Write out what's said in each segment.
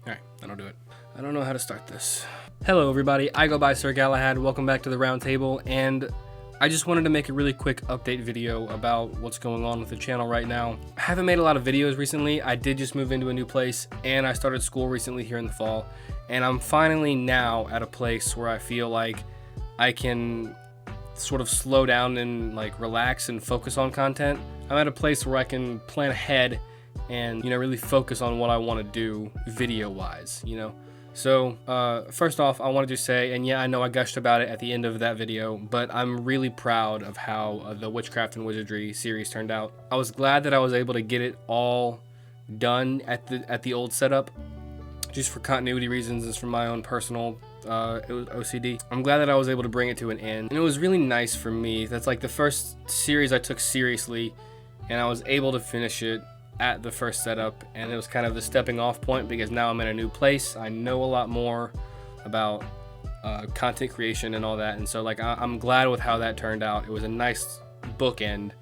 Alright, that'll do it. I don't know how to start this. Hello everybody, I go by SirGalahaad. Welcome back to the round table, and I just wanted to make a really quick update video about what's going on with the channel right now. I haven't made a lot of videos recently. I did just move into a new place, and I started school recently here in the fall, and I'm finally now at a place where I feel like I can sort of slow down and like relax and focus on content. I'm at a place where I can plan ahead and, really focus on what I want to do video wise, So first off, I wanted to say, and yeah, I know I gushed about it at the end of that video, but I'm really proud of how the Witchcraft and Wizardry series turned out. I was glad that I was able to get it all done at the old setup, just for continuity reasons and from my own personal OCD. I'm glad that I was able to bring it to an end, and it was really nice for me. That's like the first series I took seriously, and I was able to finish it at the first setup, and it was kind of the stepping off point because now I'm in a new place. I know a lot more about content creation and all that, and so like I'm glad with how that turned out. It was a nice bookend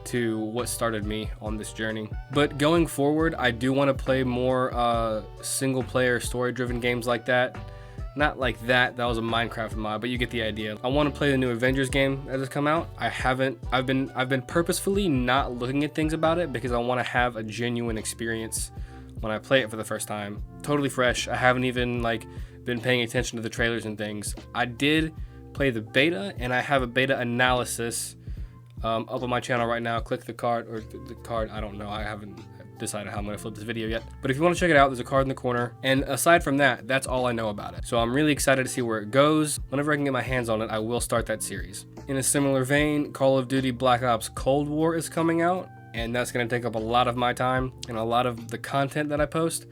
to what started me on this journey. But going forward, I do want to play more single player story driven games like that. Not like that was a Minecraft mod, but you get the idea. I want to play the new Avengers game that has come out. I've been purposefully not looking at things about it because I want to have a genuine experience when I play it for the first time. Totally fresh. I haven't even been paying attention to the trailers and things. I did play the beta, and I have a beta analysis up on my channel right now. Click the card, I don't know, I haven't decided how I'm going to flip this video yet, but if you want to check it out, there's a card in the corner, and aside from that, that's all I know about it. So I'm really excited to see where it goes. Whenever I can get my hands on it, I will start that series. In a similar vein, Call of Duty Black Ops Cold War is coming out, and that's going to take up a lot of my time and a lot of the content that I post.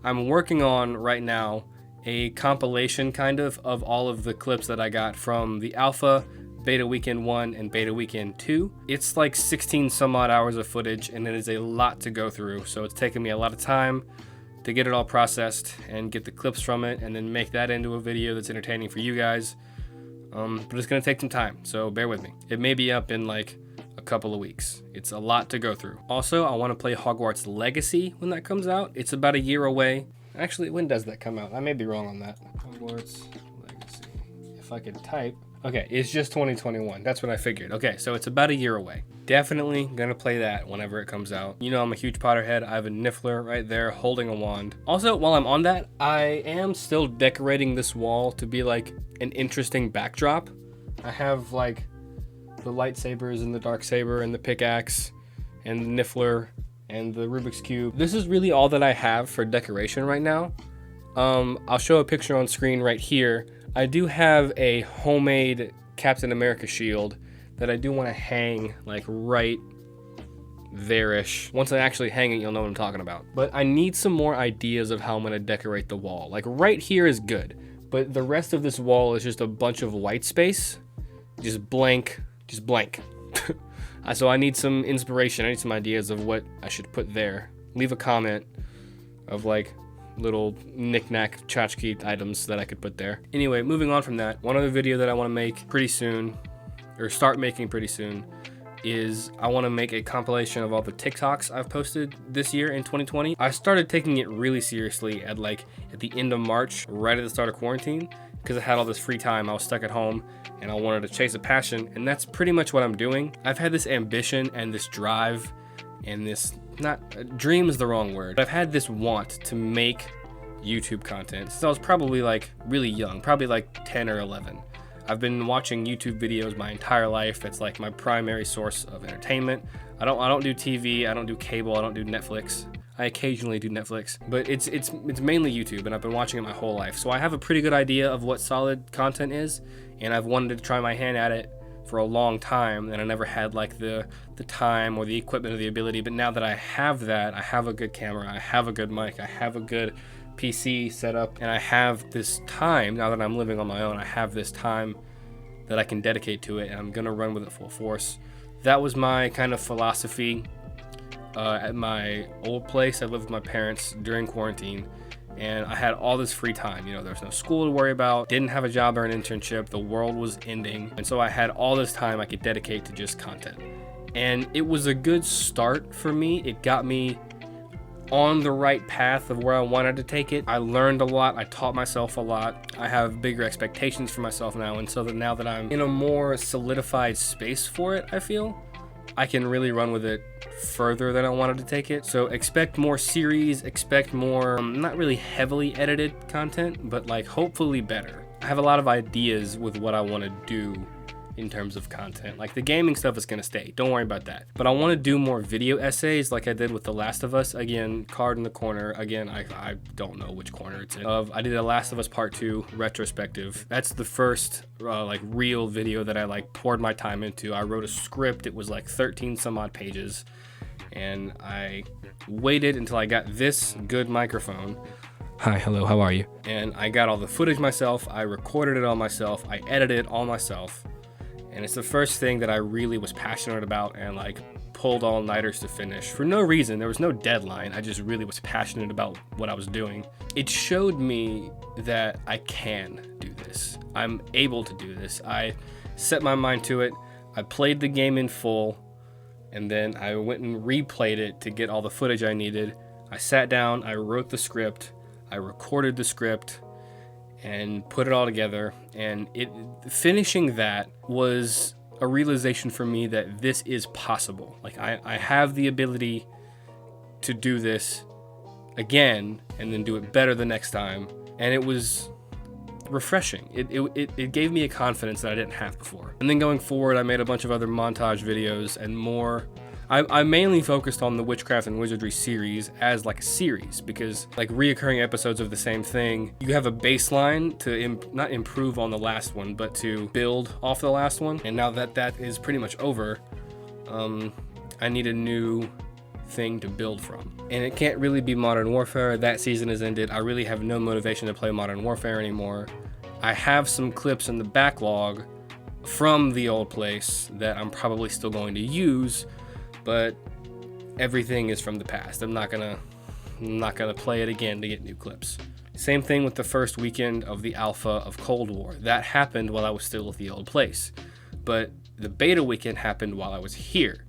I'm working on right now a compilation kind of all of the clips that I got from the alpha, Beta Weekend 1 and Beta Weekend 2. It's like 16 some odd hours of footage, and it is a lot to go through, so it's taken me a lot of time to get it all processed and get the clips from it and then make that into a video that's entertaining for you guys. But it's gonna take some time, so bear with me. It may be up in like a couple of weeks. It's a lot to go through. Also, I want to play Hogwarts Legacy when that comes out. It's about a year away. Actually, when does that come out? I may be wrong on that. Hogwarts Legacy. If I could type. Okay, it's just 2021. That's what I figured. Okay, so it's about a year away. Definitely gonna play that whenever it comes out. You know I'm a huge Potterhead. I have a Niffler right there holding a wand. Also, while I'm on that, I am still decorating this wall to be like an interesting backdrop. I have like the lightsabers and the Darksaber and the pickaxe and the Niffler and the Rubik's Cube. This is really all that I have for decoration right now. I'll show a picture on screen right here. I do have a homemade Captain America shield that I do want to hang like right there-ish. Once I actually hang it, you'll know what I'm talking about. But I need some more ideas of how I'm going to decorate the wall. Like right here is good, but the rest of this wall is just a bunch of white space. Just blank. So I need some inspiration. I need some ideas of what I should put there. Leave a comment of like little knick-knack tchotchke items that I could put there. Anyway, moving on from that, one other video that I want to make pretty soon, or start making pretty soon, is I want to make a compilation of all the TikToks I've posted this year in 2020. I started taking it really seriously at the end of March, right at the start of quarantine, because I had all this free time. I was stuck at home and I wanted to chase a passion, and that's pretty much what I'm doing. I've had this ambition and this drive and this, dream is the wrong word, but I've had this want to make YouTube content since I was probably like really young, probably like 10 or 11. I've been watching YouTube videos my entire life. It's like my primary source of entertainment. I don't do TV, I don't do cable, I don't do Netflix. I occasionally do Netflix, but it's mainly YouTube, and I've been watching it my whole life. So I have a pretty good idea of what solid content is, and I've wanted to try my hand at it for a long time, and I never had like the time or the equipment or the ability. But now that I have that, I have a good camera, I have a good mic, I have a good PC set up, and I have this time, now that I'm living on my own, I have this time that I can dedicate to it, and I'm gonna run with it full force. That was my kind of philosophy at my old place. I lived with my parents during quarantine, and I had all this free time. There was no school to worry about, didn't have a job or an internship, the world was ending, and so I had all this time I could dedicate to just content. And it was a good start for me. It got me on the right path of where I wanted to take it. I learned a lot. I taught myself a lot. I have bigger expectations for myself now, and so that now that I'm in a more solidified space for it, I feel I can really run with it further than I wanted to take it. So expect more series, expect more not really heavily edited content, but like hopefully better. I have a lot of ideas with what I want to do in terms of content. Like the gaming stuff is gonna stay, don't worry about that. But I want to do more video essays like I did with The Last of Us. Again, card in the corner. Again, I don't know which corner it's in. I did The Last of Us Part 2 retrospective. That's the first like real video that I like poured my time into. I wrote a script. It was like 13 some odd pages, and I waited until I got this good microphone. Hi, hello, how are you? And I got all the footage myself. I recorded it all myself. I edited it all myself. And it's the first thing that I really was passionate about and like pulled all-nighters to finish for no reason. There was no deadline. I just really was passionate about what I was doing. It showed me that I can do this. I'm able to do this. I set my mind to it. I played the game in full, and then I went and replayed it to get all the footage I needed. I sat down, I wrote the script, I recorded the script, and put it all together, and finishing that was a realization for me that this is possible. Like I have the ability to do this again and then do it better the next time, and it was refreshing. It gave me a confidence that I didn't have before. And then going forward, I made a bunch of other montage videos and more. I mainly focused on the Witchcraft and Wizardry series as like a series, because like reoccurring episodes of the same thing, you have a baseline to not improve on the last one, but to build off the last one. And now that that is pretty much over, I need a new thing to build from. And it can't really be Modern Warfare. That season has ended. I really have no motivation to play Modern Warfare anymore. I have some clips in the backlog from the old place that I'm probably still going to use, but everything is from the past. I'm not gonna play it again to get new clips. Same thing with the first weekend of the alpha of Cold War. That happened while I was still at the old place, but the beta weekend happened while I was here.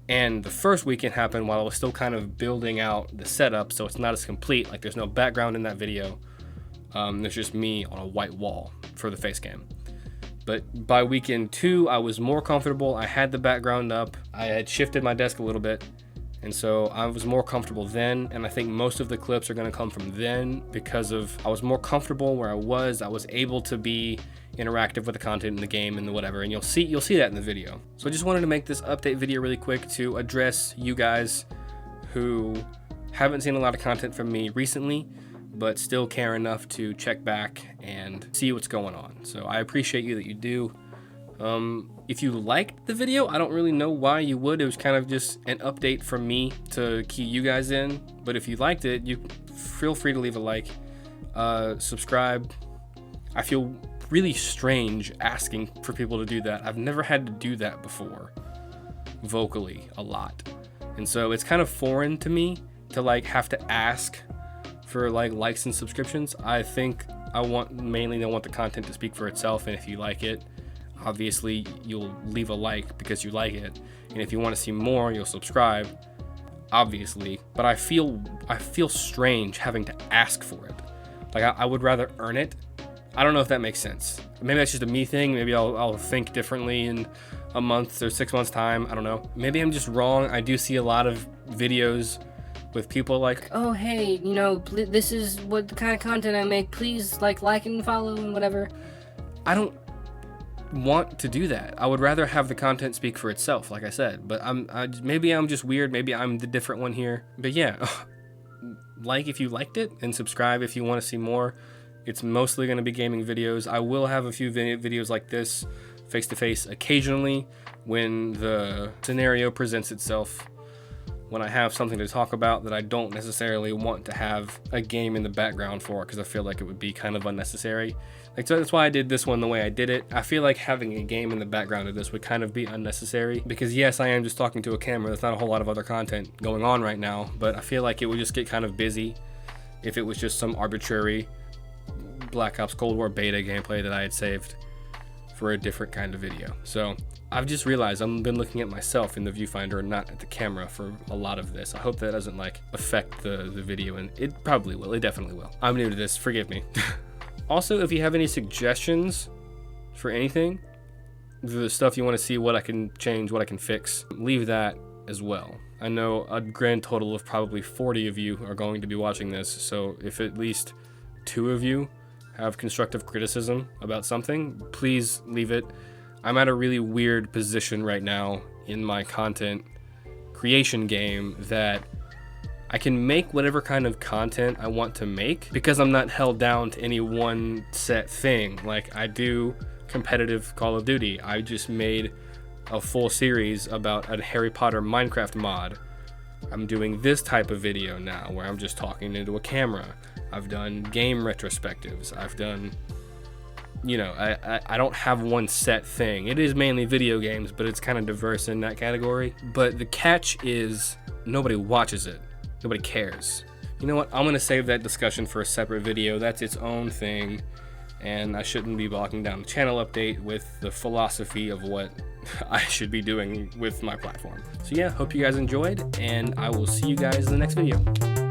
And the first weekend happened while I was still kind of building out the setup, so it's not as complete. Like there's no background in that video. There's just me on a white wall for the face cam. But by weekend 2, I was more comfortable. I had the background up. I had shifted my desk a little bit, and so I was more comfortable then. And I think most of the clips are gonna come from then, because I was more comfortable where I was able to be interactive with the content in the game and the whatever, and you'll see that in the video. So I just wanted to make this update video really quick to address you guys who haven't seen a lot of content from me recently, but still care enough to check back and see what's going on. So I appreciate you that you do. If you liked the video, I don't really know why you would. It was kind of just an update from me to key you guys in. But if you liked it, you feel free to leave a like, subscribe. I feel really strange asking for people to do that. I've never had to do that before, vocally, a lot. And so it's kind of foreign to me to like have to ask for like likes and subscriptions. I think I mainly want the content to speak for itself, and if you like it, obviously you'll leave a like because you like it, and if you want to see more, you'll subscribe, obviously. But I feel strange having to ask for it. Like I would rather earn it. I don't know if that makes sense. Maybe that's just a me thing. Maybe I'll think differently in a month or 6 months time. I don't know. Maybe I'm just wrong. I do see a lot of videos with people like, oh hey, you know, this is what the kind of content I make, please like and follow and whatever. I don't want to do that. I would rather have the content speak for itself, like I said. But maybe I'm just weird, maybe I'm the different one here. But yeah, like if you liked it, and subscribe if you want to see more. It's mostly going to be gaming videos. I will have a few videos like this face to face occasionally when the scenario presents itself, when I have something to talk about that I don't necessarily want to have a game in the background for, because I feel like it would be kind of unnecessary. Like, so that's why I did this one the way I did it. I feel like having a game in the background of this would kind of be unnecessary, because yes, I am just talking to a camera. There's not a whole lot of other content going on right now, but I feel like it would just get kind of busy if it was just some arbitrary Black Ops Cold War beta gameplay that I had saved. for a different kind of video. So I've just realized I've been looking at myself in the viewfinder and not at the camera for a lot of this. I hope that doesn't like affect the video, and it probably will. It definitely will. I'm new to this, forgive me. Also, if you have any suggestions for anything, the stuff you want to see, what I can change, what I can fix, leave that as well. I know a grand total of probably 40 of you are going to be watching this, so if at least 2 of you have constructive criticism about something, please leave it. I'm at a really weird position right now in my content creation game that I can make whatever kind of content I want to make because I'm not held down to any one set thing. Like, I do competitive Call of Duty. I just made a full series about a Harry Potter Minecraft mod. I'm doing this type of video now where I'm just talking into a camera. I've done game retrospectives. I've done, you know, I don't have one set thing. It is mainly video games, but it's kind of diverse in that category. But the catch is nobody watches it. Nobody cares. You know what? I'm gonna save that discussion for a separate video. That's its own thing, and I shouldn't be blocking down the channel update with the philosophy of what I should be doing with my platform. So yeah, hope you guys enjoyed, and I will see you guys in the next video.